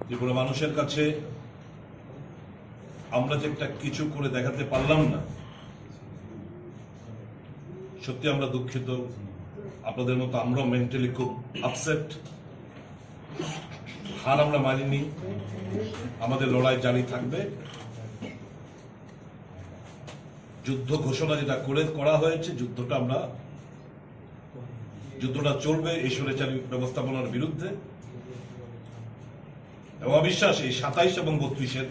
ত্রিপুরা মানুষের কাছে আমরা যে একটা কিছু করে দেখাতে পারলাম না, সত্যি আমরা দুঃখিত। আপনাদের মতো আমরাও মেন্টালি খুব আপসেট। হার আমরা মানিনি, আমাদের লড়াই জারি থাকবে। যুদ্ধ ঘোষণা যেটা করা হয়েছে, যুদ্ধটা চলবে এই স্বৈরাচারী ব্যবস্থাপনার বিরুদ্ধে। এবং অবিশ্বাস এই 27 এবং 32-এর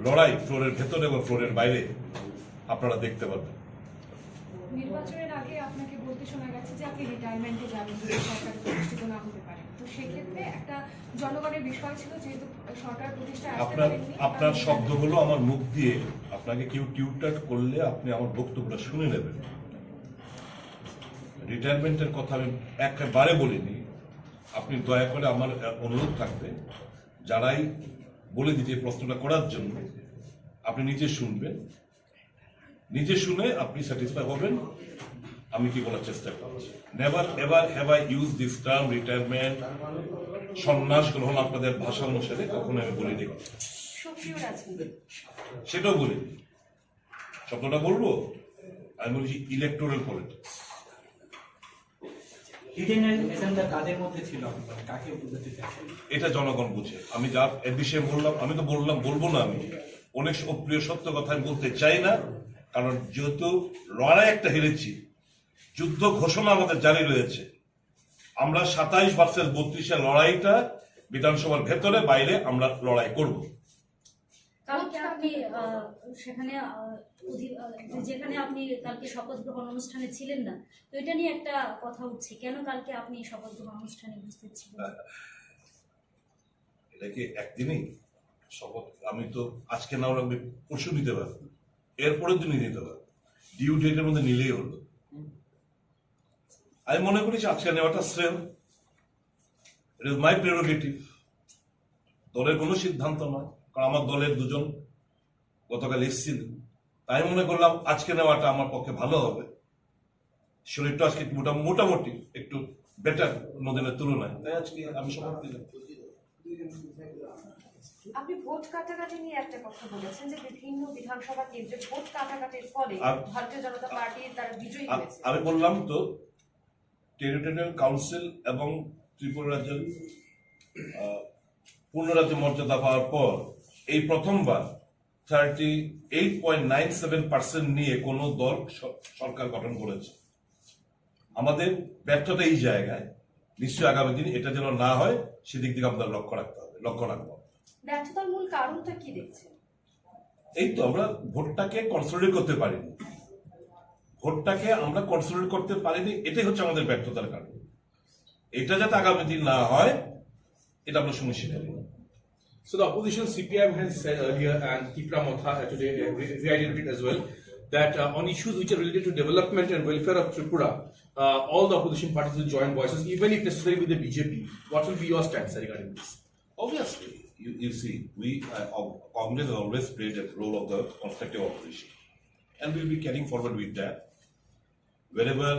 লড়াই ফ্লোরের ভেতরে এবং ফ্লোরের বাইরে আপনারা দেখতে পাবেন। নির্বাচনের আগে আপনাকে বলতে শোনা গেছে যে আপনি রিটায়ারমেন্টে যাবেন যদি সরকার প্রতিষ্ঠিত না হতে পারে। তো সেক্ষেত্রে একটা জনগণের বিষয় ছিল, যেহেতু সরকার প্রতিষ্ঠায় আপনার শব্দগুলো আমার মুখ দিয়ে আপনাকে কেউ টিউটার করলে আপনি আমার বক্তব্যটা শুনে নেবেন। রিটায়ারমেন্টের কথা আমি একেবারে বলিনি। আপনি দয়া করে আমার অনুরোধ থাকবে, যারাই বলে দিতে প্রশ্নটা করার জন্য আপনি নিজে শুনবেন, নিজে শুনে আপনি স্যাটিসফাই হবেন আমি কি বলার চেষ্টা করছি। Never ever have I use this term retirement, সন্ন্যাস গ্রহণ আপনাদের ভাষা অনুসারে কখনো আমি বলিনি, সেটাও বলিনি। শব্দটা বলবো, আমি বলছি ইলেকটোরাল পলিটিক্স। এটা জনগণ বুঝে। আমি যা এর বিষয়ে বললাম, আমি তো বলবো না। আমি অনেক অপ্রিয় সত্য কথা আমি বলতে চাই না, কারণ যেহেতু লড়াই একটা হেরেছি, যুদ্ধ ঘোষণা আমাদের জারি রয়েছে। আমরা 27 ভার্সেস 32-এর লড়াইটা বিধানসভার ভেতরে বাইরে আমরা লড়াই করব। কালকে আপনি সেখানে যেখানে আপনি কালকে শপথ গ্রহণ অনুষ্ঠানে ছিলেন না, তো এটা নিয়ে একটা কথা উঠছে, কেন কালকে আপনি শপথ গ্রহণ অনুষ্ঠানে উপস্থিত ছিলেন? এটা কি একদিনই শপথ? আমি তো আজকে না হলে পরশু নিতে পারবো, এরপরের দিনই নিতে পারবো, ডিউ ডেটের মধ্যে নিলেই হলো। আমি মনে করি যে আজকে নেওয়াটা শ্রেয়। ইট ইজ মাই প্রেরোগেটিভ, দলের কোনো সিদ্ধান্ত নয়। কারণ আমার দলের দুজন গতকাল এসেছিল, তাই মনে করলাম আজকে নেওয়াটা আমার পক্ষে ভালো হবে। শরীরটা আজকে মোটামুটি একটু বেটার অন্যদিনের তুলনায়, তাই আজকে আমি শপথ দিলাম। আপনি ভোট কাটাকাটি নিয়ে একটা কথা বলেছেন যে বিভিন্ন বিধানসভা কেন্দ্রে ভোট কাটাকাটির ফলে ভারতীয় জনতা পার্টি তারা বিজয়ী হয়েছে। আমি বললাম তো, টেরিটোরিয়াল কাউন্সিল এবং ত্রিপুরা রাজ্যের পূর্ণ রাজ্য মর্যাদা পাওয়ার পর এই প্রথমবার 38.97% নিয়ে কোন দল সরকার গঠন করেছে। আমাদের ব্যর্থতা এই জায়গায়, নিশ্চয়ই আগামী দিন এটা যেন না হয় সেদিক দিকে আমাদের লক্ষ্য রাখবো। ব্যর্থতার মূল কারণটা কি দেখছেন? এই তো আমরা ভোটটাকে কনসলিডেট করতে পারিনি, এটাই হচ্ছে আমাদের ব্যর্থতার কারণ। এটা যাতে আগামী দিন না হয় এটা আমরা সুনিশ্চিত করি। So the opposition CPM has said earlier, and Kipra Motha today reiterated as well, that on issues which are related to development and welfare of Tripura, all the opposition parties will join voices, even if necessary with the BJP. What will be your stance regarding this? Obviously, you see, Congress has always played a role of the constructive opposition, and we'll be carrying forward with that. Wherever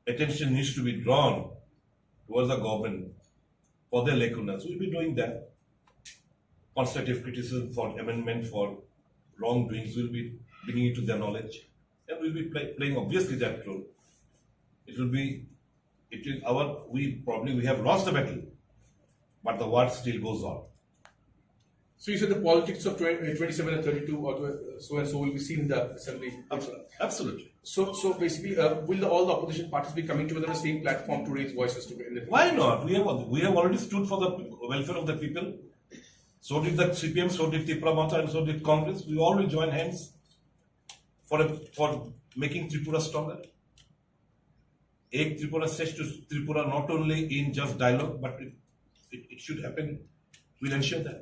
attention needs to be drawn towards the government for their lacunas, we'll be doing that. Constructive criticism for amendment for wrongdoings, we'll be bringing it to their knowledge, and we'll be playing obviously that role. We have lost the battle, but the war still goes on. So you said the politics of 27 and 32 or so and so will be seen in the assembly. Absolutely. So basically, will all the opposition parties be coming together on the same platform to raise voices together? Why not? We have already stood for the welfare of the people. So did the CPM, so did Tripura Mata, and so did Congress. We all will join hands for making Tripura stronger. Ek Tripura says to Tripura not only in just dialogue, but it should happen. We'll ensure that.